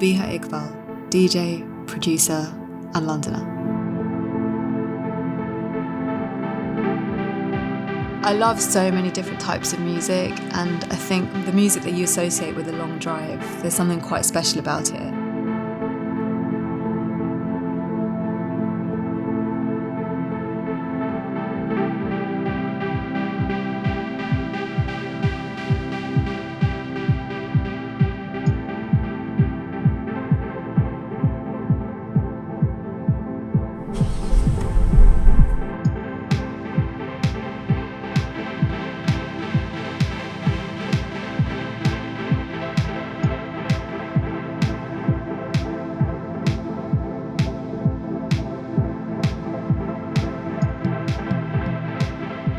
Nabihah Iqbal, DJ, producer, and Londoner. I love so many different types of music, and I think the music that you associate with a long drive, there's something quite special about it.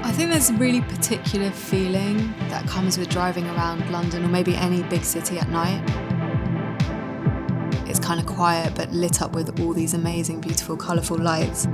I think there's a really particular feeling that comes with driving around London or maybe any big city at night. It's kind of quiet but lit up with all these amazing, beautiful, colourful lights.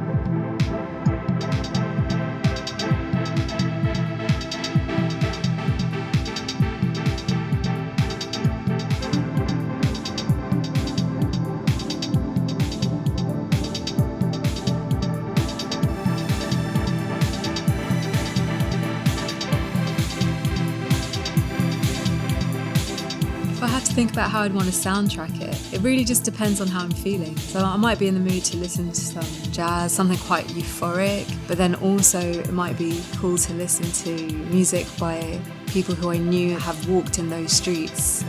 If I had to think about how I'd want to soundtrack it really just depends on how I'm feeling. So I might be in the mood to listen to some jazz, something quite euphoric, but then also it might be cool to listen to music by people who I knew have walked in those streets.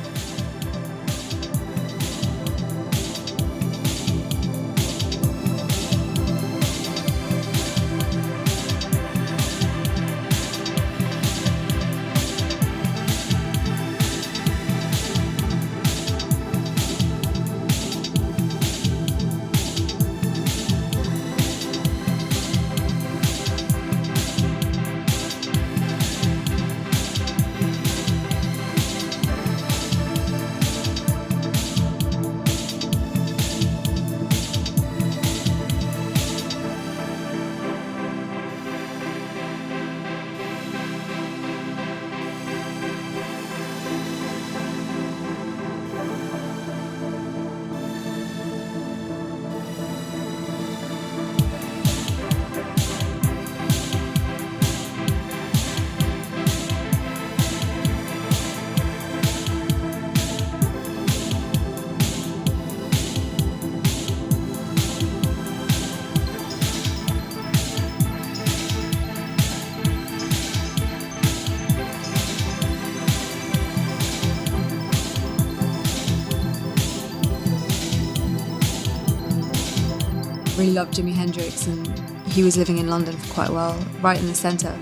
Really loved Jimi Hendrix, and he was living in London for quite a while, right in the centre,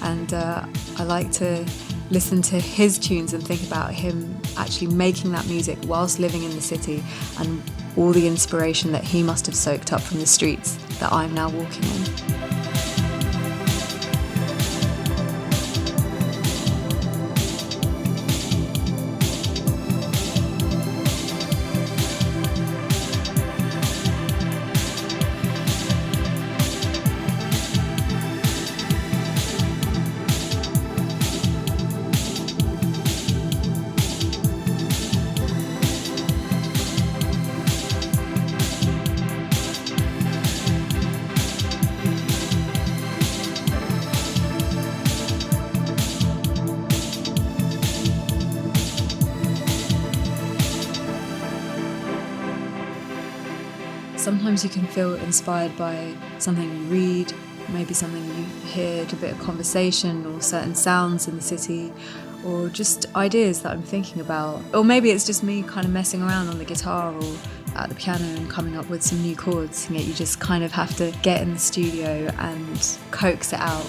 and I like to listen to his tunes and think about him actually making that music whilst living in the city and all the inspiration that he must have soaked up from the streets that I'm now walking in. Sometimes you can feel inspired by something you read, maybe something you hear, a bit of conversation or certain sounds in the city, or just ideas that I'm thinking about. Or maybe it's just me kind of messing around on the guitar or at the piano and coming up with some new chords, and yet you just kind of have to get in the studio and coax it out.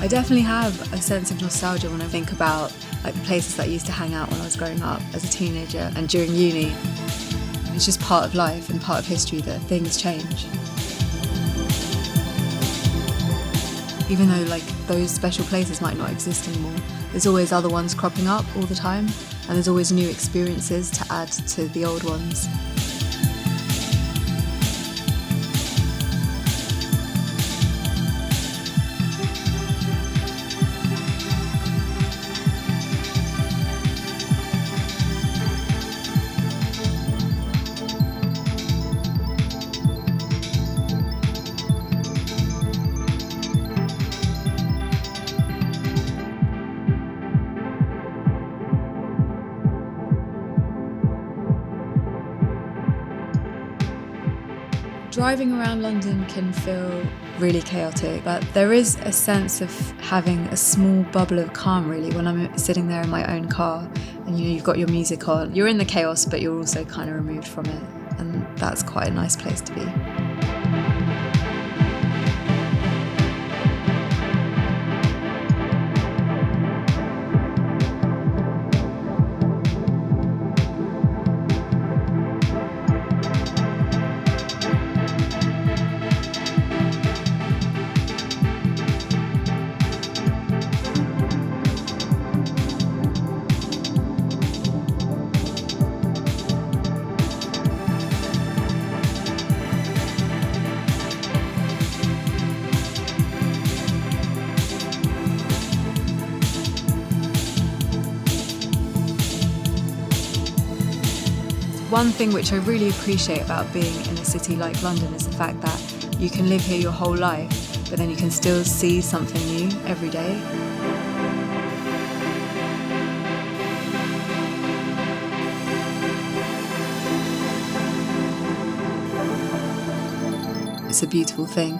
I definitely have a sense of nostalgia when I think about like the places that I used to hang out when I was growing up as a teenager and during uni. It's just part of life and part of history that things change. Even though like those special places might not exist anymore, there's always other ones cropping up all the time, and there's always new experiences to add to the old ones. Driving around London can feel really chaotic, but there is a sense of having a small bubble of calm really when I'm sitting there in my own car and you've got your music on. You're in the chaos, but you're also kind of removed from it, and that's quite a nice place to be. One thing which I really appreciate about being in a city like London is the fact that you can live here your whole life, but then you can still see something new every day. It's a beautiful thing.